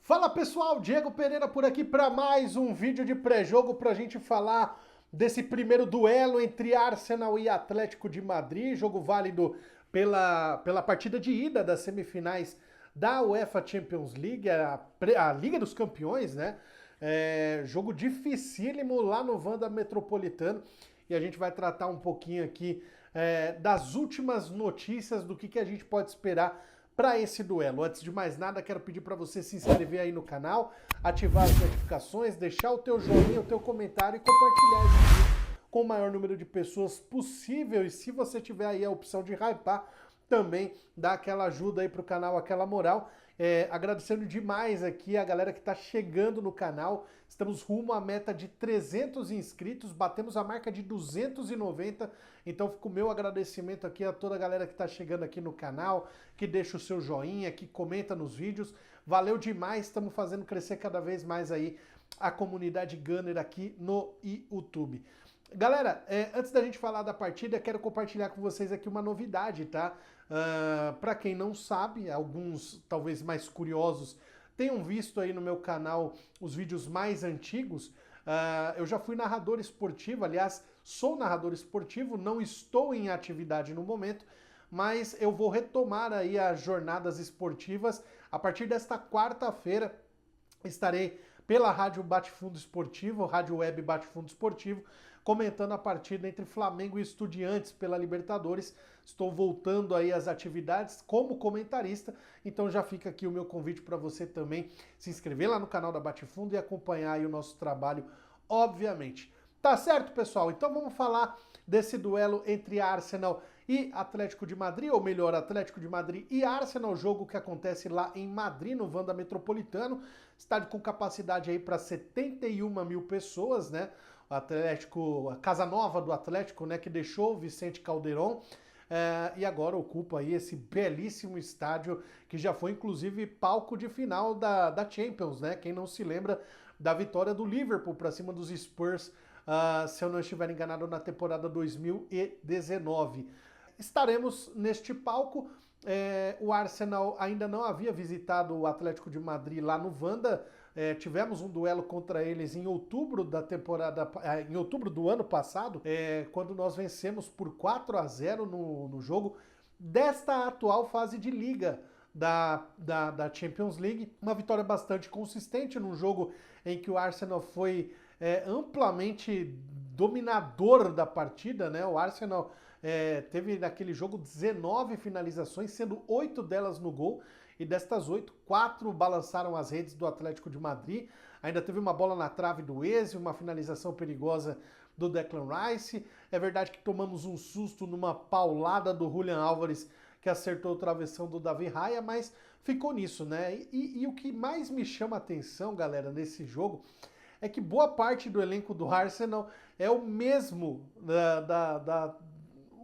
Fala pessoal, Diego Pereira por aqui para mais um vídeo de pré-jogo para a gente falar desse primeiro duelo entre Arsenal e Atlético de Madrid, jogo válido pela partida de ida das semifinais da UEFA Champions League, a Liga dos Campeões, né? Jogo dificílimo lá no Wanda Metropolitano e a gente vai tratar um pouquinho aqui das últimas notícias do que a gente pode esperar para esse duelo. Antes de mais nada, quero pedir para você se inscrever aí no canal, ativar as notificações, deixar o teu joinha, o teu comentário e compartilhar esse vídeo com o maior número de pessoas possível. E se você tiver aí a opção de hypar, também dá aquela ajuda aí pro canal, aquela moral. Agradecendo demais aqui a galera que está chegando no canal. Estamos rumo à meta de 300 inscritos, batemos a marca de 290, então fica o meu agradecimento aqui a toda a galera que está chegando aqui no canal, que deixa o seu joinha, que comenta nos vídeos. Valeu demais, estamos fazendo crescer cada vez mais aí a comunidade Gunner aqui no YouTube. Galera, antes da gente falar da partida, quero compartilhar com vocês aqui uma novidade, tá? Para quem não sabe, alguns talvez mais curiosos tenham visto aí no meu canal os vídeos mais antigos. Eu já fui narrador esportivo, aliás, sou narrador esportivo, não estou em atividade no momento, mas eu vou retomar aí as jornadas esportivas. A partir desta quarta-feira estarei pela Rádio Bate-Fundo Esportivo, Rádio Web Bate-Fundo Esportivo, comentando a partida entre Flamengo e Estudiantes pela Libertadores. Estou voltando aí às atividades como comentarista, então já fica aqui o meu convite para você também se inscrever lá no canal da Bate-Fundo e acompanhar aí o nosso trabalho, obviamente. Tá certo, pessoal? Então vamos falar desse duelo entre Arsenal e Atlético de Madrid, ou melhor, Atlético de Madrid e Arsenal, jogo que acontece lá em Madrid, no Wanda Metropolitano, estádio com capacidade aí para 71 mil pessoas, né? O Atlético, a casa nova do Atlético, né, que deixou o Vicente Calderón, e agora ocupa aí esse belíssimo estádio que já foi inclusive palco de final da Champions, né? Quem não se lembra da vitória do Liverpool para cima dos Spurs, se eu não estiver enganado, na temporada 2019. Estaremos neste palco. O Arsenal ainda não havia visitado o Atlético de Madrid lá no Wanda. Tivemos um duelo contra eles em outubro da temporada, em outubro do ano passado, quando nós vencemos por 4-0 no jogo desta atual fase de liga da Champions League. Uma vitória bastante consistente num jogo em que o Arsenal foi amplamente dominador da partida, né? O Arsenal teve naquele jogo 19 finalizações, sendo 8 delas no gol, e destas 8, 4 balançaram as redes do Atlético de Madrid. Ainda teve uma bola na trave do Eze, uma finalização perigosa do Declan Rice. É verdade que tomamos um susto numa paulada do Julian Álvares, que acertou o travessão do Davi Raya, mas ficou nisso, né? E o que mais me chama a atenção, galera, nesse jogo, é que boa parte do elenco do Arsenal é o mesmo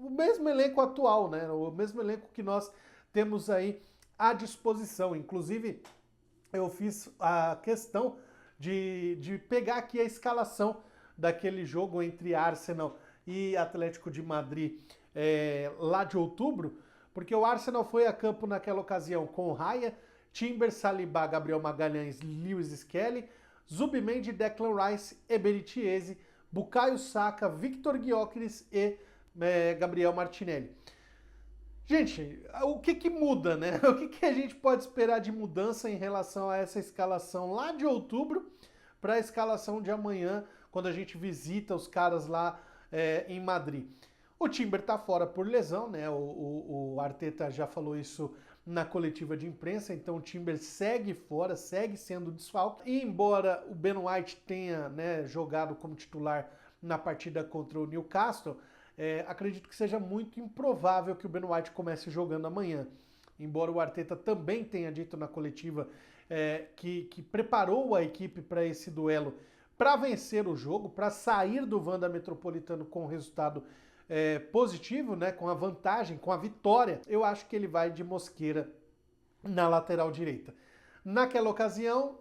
o mesmo elenco atual, né? O mesmo elenco que nós temos aí à disposição. Inclusive, eu fiz a questão de pegar aqui a escalação daquele jogo entre Arsenal e Atlético de Madrid lá de outubro, porque o Arsenal foi a campo naquela ocasião com Raya, Timber, Saliba, Gabriel Magalhães, Lewis Skelly, Zubimendi, Declan Rice, Eberechi Eze, Bukayo Saka, Victor Gyökeres e Gabriel Martinelli. Gente, o que muda, né? O que a gente pode esperar de mudança em relação a essa escalação lá de outubro para a escalação de amanhã, quando a gente visita os caras lá em Madrid? O Timber tá fora por lesão, né? O Arteta já falou isso na coletiva de imprensa, então o Timber segue fora, segue sendo desfalque. E embora o Ben White tenha, né, jogado como titular na partida contra o Newcastle, acredito que seja muito improvável que o Ben White comece jogando amanhã. Embora o Arteta também tenha dito na coletiva que preparou a equipe para esse duelo, para vencer o jogo, para sair do Wanda Metropolitano com o resultado positivo, né, com a vantagem, com a vitória. Eu acho que ele vai de Mosquera na lateral direita. Naquela ocasião,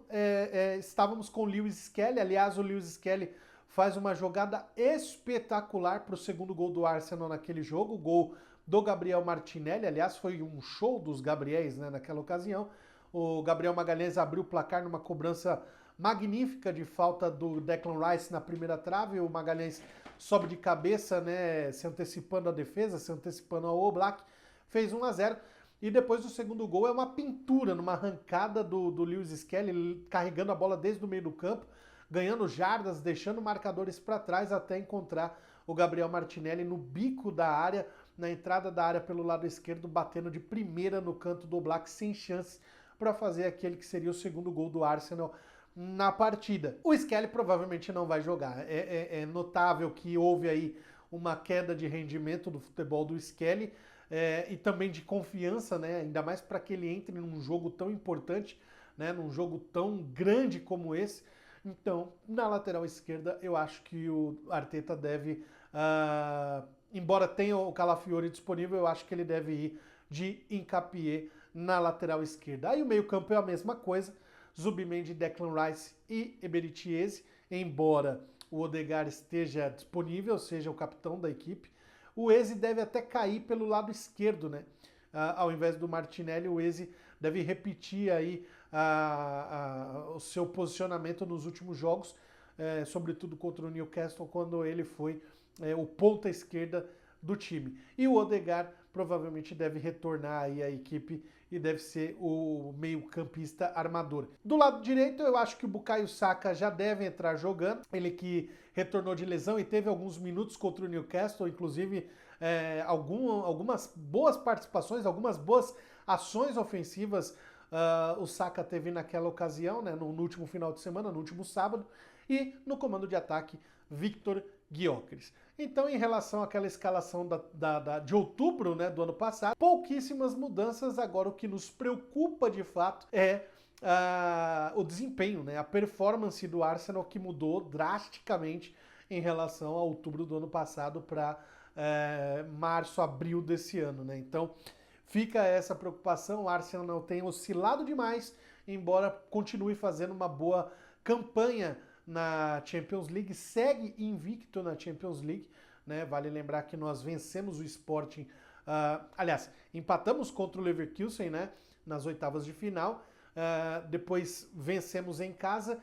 estávamos com o Lewis Skelly. Aliás, o Lewis Skelly faz uma jogada espetacular para o segundo gol do Arsenal naquele jogo, o gol do Gabriel Martinelli. Aliás, foi um show dos Gabriéis, né, naquela ocasião. O Gabriel Magalhães abriu o placar numa cobrança magnífica de falta do Declan Rice na primeira trave. O Magalhães sobe de cabeça, né, se antecipando a defesa, se antecipando ao Oblak, fez 1-0. E depois o segundo gol é uma pintura, numa arrancada do Lewis Skelly, carregando a bola desde o meio do campo, ganhando jardas, deixando marcadores para trás até encontrar o Gabriel Martinelli no bico da área, na entrada da área pelo lado esquerdo, batendo de primeira no canto do Oblak, sem chance para fazer aquele que seria o segundo gol do Arsenal na partida. O Skelly provavelmente não vai jogar. É notável que houve aí uma queda de rendimento do futebol do Skelly, e também de confiança, né? Ainda mais para que ele entre num jogo tão importante, né? Num jogo tão grande como esse. Então, na lateral esquerda, eu acho que o Arteta deve, embora tenha o Calafiori disponível, eu acho que ele deve ir de Hincapié na lateral esquerda. Aí o meio-campo é a mesma coisa. Zubimendi, Declan Rice e Eberechi Eze, embora o Odegaard esteja disponível, seja o capitão da equipe. O Eze deve até cair pelo lado esquerdo, né? Ao invés do Martinelli, o Eze deve repetir aí o seu posicionamento nos últimos jogos, sobretudo contra o Newcastle, quando ele foi o ponta esquerda do time. E o Odegaard provavelmente deve retornar aí à equipe e deve ser o meio-campista armador. Do lado direito, eu acho que o Bukayo Saka já deve entrar jogando. Ele que retornou de lesão e teve alguns minutos contra o Newcastle, inclusive algumas boas participações, algumas boas ações ofensivas o Saka teve naquela ocasião, né, no último final de semana, no último sábado. E no comando de ataque, Victor Gyökeres. Então, em relação àquela escalação de outubro, né, do ano passado, pouquíssimas mudanças. Agora, o que nos preocupa de fato é o desempenho, né, a performance do Arsenal, que mudou drasticamente em relação a outubro do ano passado para março, abril desse ano, né? Então, fica essa preocupação. O Arsenal não tem oscilado demais, embora continue fazendo uma boa campanha na Champions League, segue invicto na Champions League, né? Vale lembrar que nós vencemos o Sporting, aliás, empatamos contra o Leverkusen, né, nas oitavas de final, depois vencemos em casa,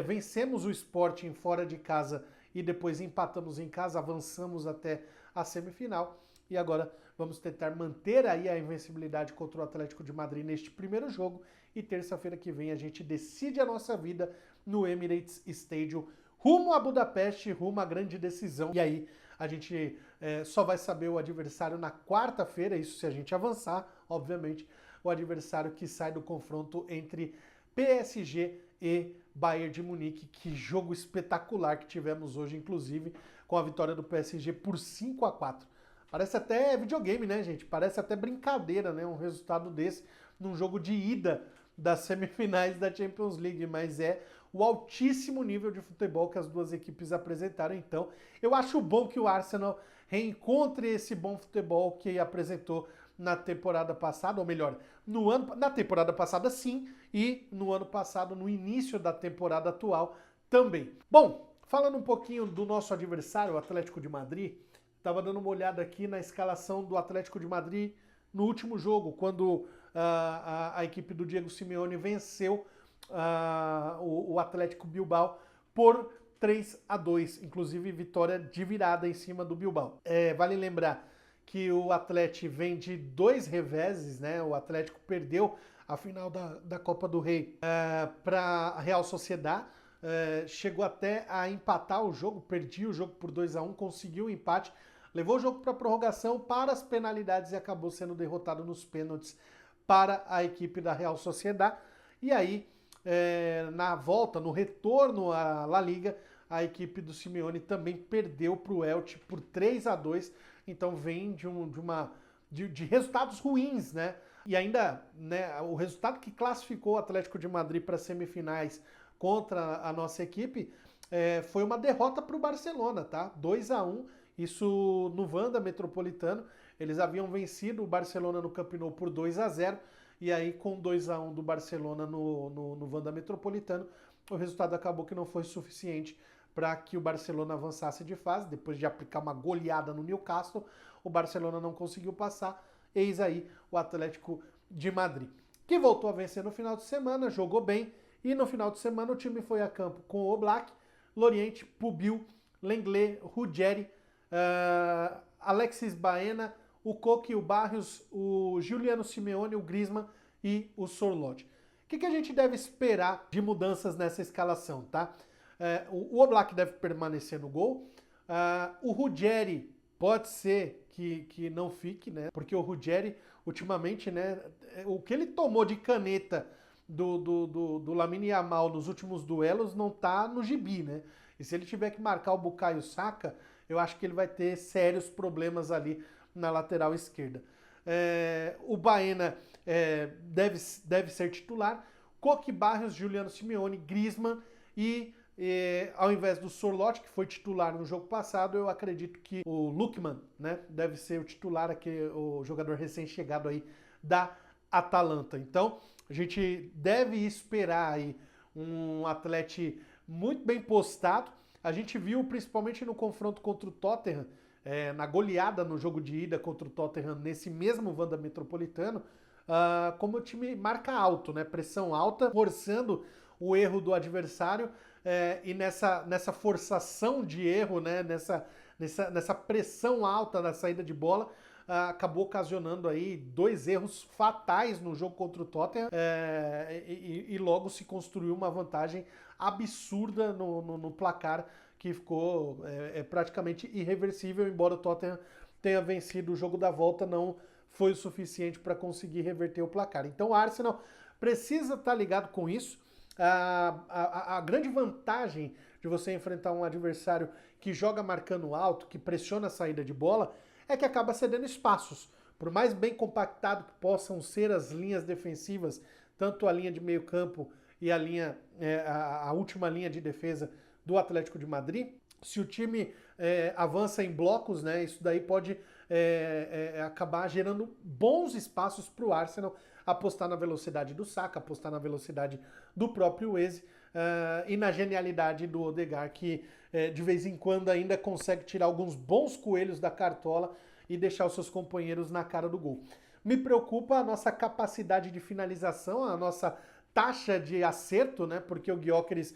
vencemos o Sporting fora de casa e depois empatamos em casa, avançamos até a semifinal e agora vamos tentar manter aí a invencibilidade contra o Atlético de Madrid neste primeiro jogo e terça-feira que vem a gente decide a nossa vida no Emirates Stadium, rumo a Budapeste, rumo à grande decisão. E aí a gente só vai saber o adversário na quarta-feira, isso se a gente avançar, obviamente, o adversário que sai do confronto entre PSG e Bayern de Munique. Que jogo espetacular que tivemos hoje, inclusive, com a vitória do PSG por 5-4. Parece até videogame, né, gente? Parece até brincadeira, né? Um resultado desse num jogo de ida das semifinais da Champions League, mas é o altíssimo nível de futebol que as duas equipes apresentaram. Então, eu acho bom que o Arsenal reencontre esse bom futebol que apresentou na temporada passada, ou melhor, na temporada passada sim, e no ano passado, no início da temporada atual também. Bom, falando um pouquinho do nosso adversário, o Atlético de Madrid, estava dando uma olhada aqui na escalação do Atlético de Madrid no último jogo, quando a equipe do Diego Simeone venceu o Atlético Bilbao por 3-2, inclusive vitória de virada em cima do Bilbao. Vale lembrar que o Atlético vem de 2 reveses, né? O Atlético perdeu a final da Copa do Rei para a Real Sociedad, chegou até a empatar o jogo, perdia o jogo por 2-1, conseguiu o empate, levou o jogo para a prorrogação, para as penalidades e acabou sendo derrotado nos pênaltis para a equipe da Real Sociedad. E aí, na volta, no retorno à La Liga, a equipe do Simeone também perdeu para o Elche por 3-2. Então vem de resultados ruins, né? E ainda, né, o resultado que classificou o Atlético de Madrid para as semifinais contra a nossa equipe foi uma derrota para o Barcelona, tá? 2-1, isso no Wanda Metropolitano. Eles haviam vencido o Barcelona no Camp Nou por 2-0, e aí com 2-1 do Barcelona no Wanda Metropolitano, o resultado acabou que não foi suficiente para que o Barcelona avançasse de fase. Depois de aplicar uma goleada no Newcastle, o Barcelona não conseguiu passar. Eis aí o Atlético de Madrid. que voltou a vencer no final de semana, jogou bem, e no final de semana o time foi a campo com o Oblak, Loriente, Pubil, Lenglet, Ruggeri, Alexis Baena, o Koke, o Barrios, o Giuliano Simeone, o Griezmann e o Sorloth. O que a gente deve esperar de mudanças nessa escalação, tá? O Oblak deve permanecer no gol. O Ruggeri pode ser que não fique, né? Porque o Ruggeri, ultimamente, né? O que ele tomou de caneta do Lamine Yamal nos últimos duelos não tá no gibi, né? E se ele tiver que marcar o Bukayo Saka, eu acho que ele vai ter sérios problemas ali na lateral esquerda. O Baena deve ser titular. Koke, Barrios, Giuliano Simeone, Griezmann e ao invés do Sorloth, que foi titular no jogo passado, eu acredito que o Lookman, né, deve ser o titular, o jogador recém-chegado aí da Atalanta. Então, a gente deve esperar aí um Atlético muito bem postado. A gente viu, principalmente no confronto contra o Tottenham, na goleada no jogo de ida contra o Tottenham, nesse mesmo Wanda Metropolitano, como o time marca alto, né? Pressão alta, forçando o erro do adversário, e nessa forçação de erro, né? Nessa pressão alta na saída de bola, acabou ocasionando aí 2 erros fatais no jogo contra o Tottenham, e logo se construiu uma vantagem absurda no placar, que ficou praticamente irreversível, embora o Tottenham tenha vencido o jogo da volta, não foi o suficiente para conseguir reverter o placar. Então o Arsenal precisa estar ligado com isso. A grande vantagem de você enfrentar um adversário que joga marcando alto, que pressiona a saída de bola, é que acaba cedendo espaços. Por mais bem compactado que possam ser as linhas defensivas, tanto a linha de meio campo e a última linha de defesa do Atlético de Madrid, se o time avança em blocos, né, isso daí pode acabar gerando bons espaços para o Arsenal apostar na velocidade do Saka, apostar na velocidade do próprio Eze, e na genialidade do Odegaard, que de vez em quando ainda consegue tirar alguns bons coelhos da cartola e deixar os seus companheiros na cara do gol. Me preocupa a nossa capacidade de finalização, a nossa taxa de acerto, né? Porque o Gyökeres,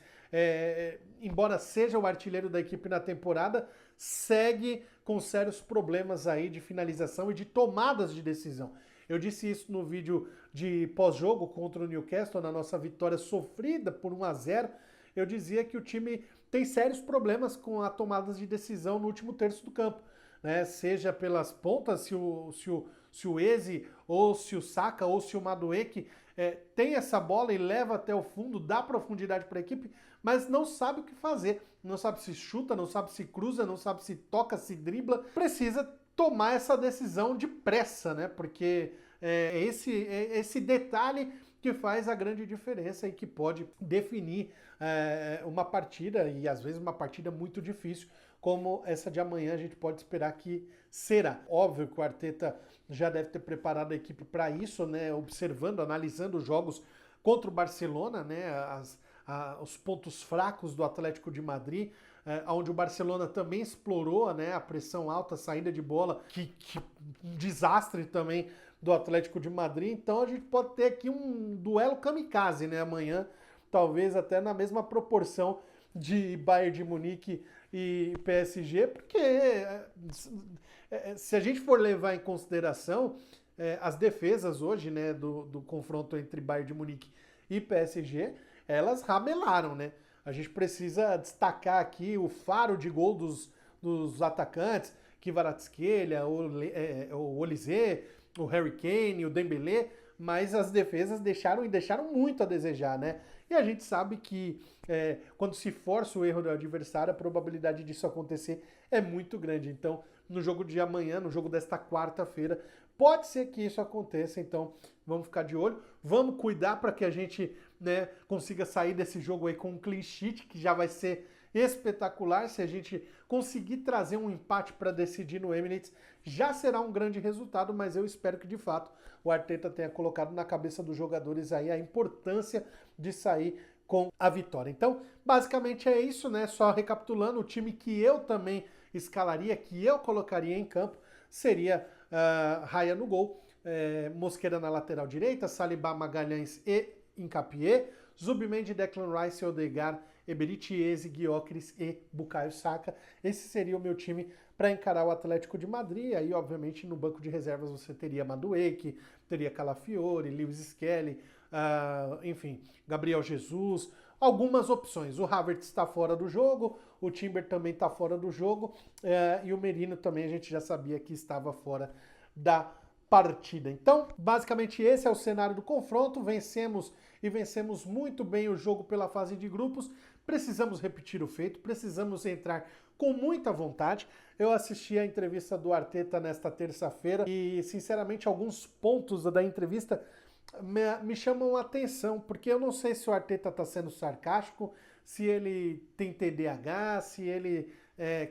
embora seja o artilheiro da equipe na temporada, segue com sérios problemas aí de finalização e de tomadas de decisão. Eu disse isso no vídeo de pós-jogo contra o Newcastle, na nossa vitória sofrida por 1-0. Eu dizia que o time tem sérios problemas com as tomadas de decisão no último terço do campo, né? Seja pelas pontas, se o Eze, ou se o Saka, ou se o Madueke tem essa bola e leva até o fundo, dá profundidade para a equipe, mas não sabe o que fazer. Não sabe se chuta, não sabe se cruza, não sabe se toca, se dribla. Precisa tomar essa decisão de pressa, né? Porque esse detalhe que faz a grande diferença e que pode definir uma partida, e às vezes uma partida muito difícil, como essa de amanhã a gente pode esperar que será. Óbvio que o Arteta já deve ter preparado a equipe para isso, né? Observando, analisando os jogos contra o Barcelona, né? Os pontos fracos do Atlético de Madrid, onde o Barcelona também explorou, né, a pressão alta, a saída de bola, que um desastre também do Atlético de Madrid. Então a gente pode ter aqui um duelo kamikaze, né, amanhã, talvez até na mesma proporção de Bayern de Munique e PSG, porque se a gente for levar em consideração as defesas hoje, né, do confronto entre Bayern de Munique e PSG, elas ramelaram, né? A gente precisa destacar aqui o faro de gol dos atacantes, Kvaratskhelia, o Olise, o Harry Kane, o Dembélé, mas as defesas deixaram muito a desejar, né? E a gente sabe que quando se força o erro do adversário, a probabilidade disso acontecer é muito grande. Então, no jogo de amanhã, no jogo desta quarta-feira, pode ser que isso aconteça, então vamos ficar de olho, vamos cuidar para que a gente, né, consiga sair desse jogo aí com um clean sheet, que já vai ser espetacular. Se a gente conseguir trazer um empate para decidir no Emirates, já será um grande resultado, mas eu espero que de fato o Arteta tenha colocado na cabeça dos jogadores aí a importância de sair com a vitória. Então, basicamente é isso, né? Só recapitulando, o time que eu também escalaria, que eu colocaria em campo, seria Raya no gol, Mosquera na lateral direita, Saliba, Magalhães e Hincapié, Zubimendi, Declan Rice, Odegaard, Eberechi, Eze, Gyökeres e Bukayo Saka. Esse seria o meu time para encarar o Atlético de Madrid. Aí, obviamente, no banco de reservas você teria Madueke, teria Calafiori, Lewis Skelly, enfim, Gabriel Jesus, algumas opções. O Havertz está fora do jogo, o Timber também está fora do jogo, e o Merino também a gente já sabia que estava fora da partida. Então, basicamente esse é o cenário do confronto. Vencemos e vencemos muito bem o jogo pela fase de grupos. Precisamos repetir o feito, precisamos entrar com muita vontade. Eu assisti a entrevista do Arteta nesta terça-feira e, sinceramente, alguns pontos da entrevista me chamam a atenção, porque eu não sei se o Arteta está sendo sarcástico, se ele tem TDAH, se ele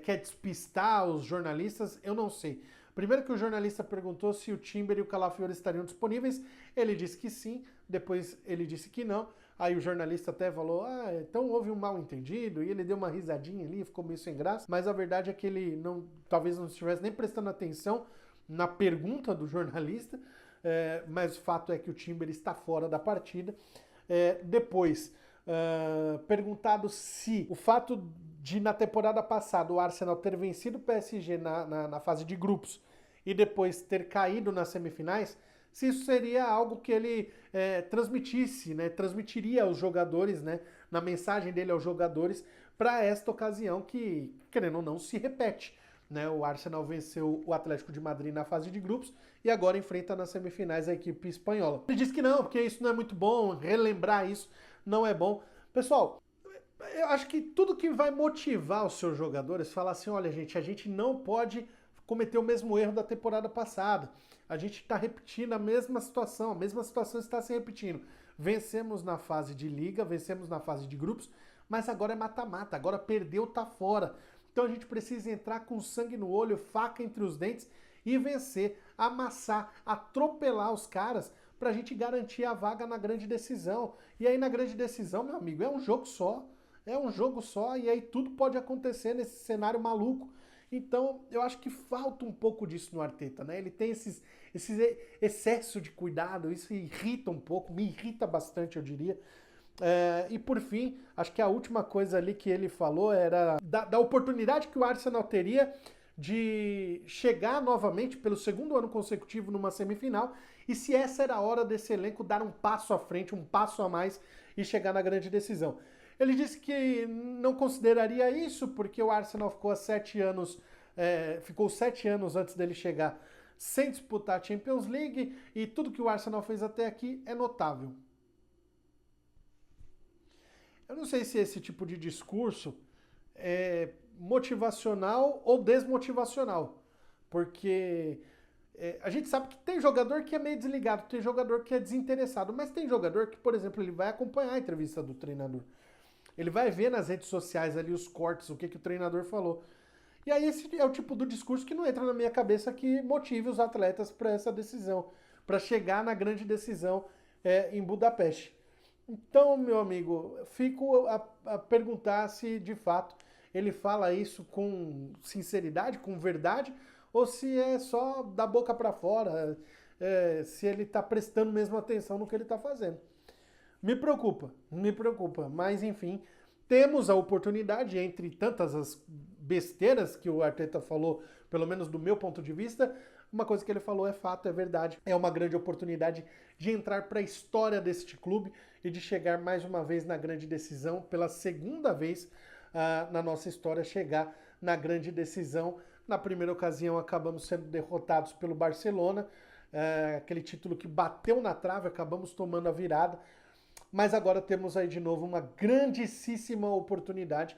quer despistar os jornalistas, eu não sei. Primeiro que o jornalista perguntou se o Timber e o Calafiori estariam disponíveis, ele disse que sim, depois ele disse que não, aí o jornalista até falou, então houve um mal entendido, e ele deu uma risadinha ali, ficou meio sem graça, mas a verdade é que ele talvez não estivesse nem prestando atenção na pergunta do jornalista, mas o fato é que o Timber está fora da partida. Depois, perguntado se o fato de, na temporada passada, o Arsenal ter vencido o PSG na fase de grupos e depois ter caído nas semifinais, se isso seria algo que ele transmitisse, né, transmitiria aos jogadores, né, na mensagem dele aos jogadores, para esta ocasião que, querendo ou não, se repete. Né, o Arsenal venceu o Atlético de Madrid na fase de grupos e agora enfrenta nas semifinais a equipe espanhola. Ele disse que não, porque isso não é muito bom, relembrar isso não é bom. Pessoal, eu acho que tudo que vai motivar os seus jogadores, falar assim, olha gente, a gente não pode cometer o mesmo erro da temporada passada. A gente está repetindo a mesma situação está se repetindo. Vencemos na fase de liga, vencemos na fase de grupos, mas agora é mata-mata, agora perdeu, tá fora. Então a gente precisa entrar com sangue no olho, faca entre os dentes e vencer, amassar, atropelar os caras pra gente garantir a vaga na grande decisão. E aí na grande decisão, meu amigo, é um jogo só. É um jogo só e aí tudo pode acontecer nesse cenário maluco. Então eu acho que falta um pouco disso no Arteta, né? Ele tem esse excesso de cuidado, isso irrita um pouco, me irrita bastante, eu diria. E por fim, acho que a última coisa ali que ele falou era da oportunidade que o Arsenal teria de chegar novamente pelo segundo ano consecutivo numa semifinal e se essa era a hora desse elenco dar um passo à frente, um passo a mais e chegar na grande decisão. Ele disse que não consideraria isso porque o Arsenal ficou 7 anos, ficou 7 anos antes dele chegar sem disputar a Champions League e tudo que o Arsenal fez até aqui é notável. Eu não sei se esse tipo de discurso é motivacional ou desmotivacional, porque a gente sabe que tem jogador que é meio desligado, tem jogador que é desinteressado, mas tem jogador que, por exemplo, ele vai acompanhar a entrevista do treinador. Ele vai ver nas redes sociais ali os cortes, o que o treinador falou. E aí esse é o tipo do discurso que não entra na minha cabeça que motive os atletas para essa decisão, para chegar na grande decisão em Budapeste. Então, meu amigo, fico a perguntar se de fato ele fala isso com sinceridade, com verdade, ou se é só da boca para fora, se ele está prestando mesmo atenção no que ele está fazendo. Me preocupa, mas enfim, temos a oportunidade, entre tantas as besteiras que o Arteta falou, pelo menos do meu ponto de vista, uma coisa que ele falou é fato, é verdade. É uma grande oportunidade de entrar para a história deste clube e de chegar mais uma vez na grande decisão, pela segunda vez na nossa história, chegar na grande decisão. Na primeira ocasião acabamos sendo derrotados pelo Barcelona, aquele título que bateu na trave, acabamos tomando a virada, mas agora temos aí de novo uma grandíssima oportunidade,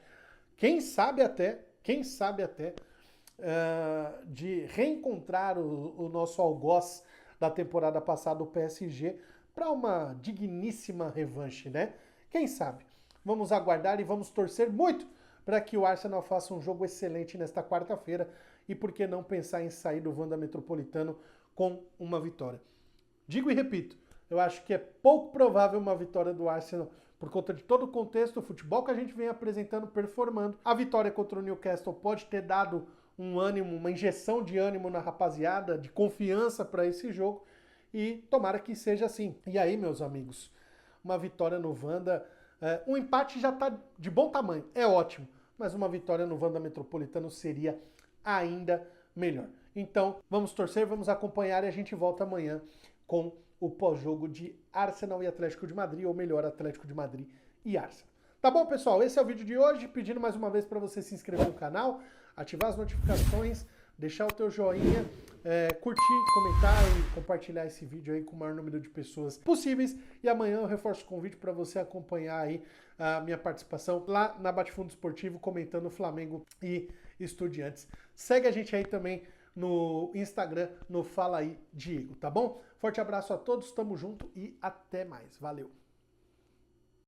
quem sabe até, de reencontrar o nosso algoz da temporada passada, o PSG, para uma digníssima revanche, né? Quem sabe? Vamos aguardar e vamos torcer muito para que o Arsenal faça um jogo excelente nesta quarta-feira e por que não pensar em sair do Wanda Metropolitano com uma vitória. Digo e repito, eu acho que é pouco provável uma vitória do Arsenal por conta de todo o contexto, o futebol que a gente vem apresentando, performando. A vitória contra o Newcastle pode ter dado um ânimo, uma injeção de ânimo na rapaziada, de confiança para esse jogo. e tomara que seja assim. E aí, meus amigos, uma vitória no Wanda, um empate já tá de bom tamanho, é ótimo, mas uma vitória no Wanda Metropolitano seria ainda melhor. Então, vamos torcer, vamos acompanhar e a gente volta amanhã com o pós-jogo de Arsenal e Atlético de Madrid, ou melhor, Atlético de Madrid e Arsenal. Tá bom, pessoal? Esse é o vídeo de hoje, pedindo mais uma vez para você se inscrever no canal, ativar as notificações, deixar o teu joinha, curtir, comentar e compartilhar esse vídeo aí com o maior número de pessoas possíveis. E amanhã eu reforço o convite para você acompanhar aí a minha participação lá na Bate-Fundo Esportivo, comentando Flamengo e Estudiantes. Segue a gente aí também no Instagram, no Fala Aí Diego, tá bom? Forte abraço a todos, tamo junto e até mais. Valeu!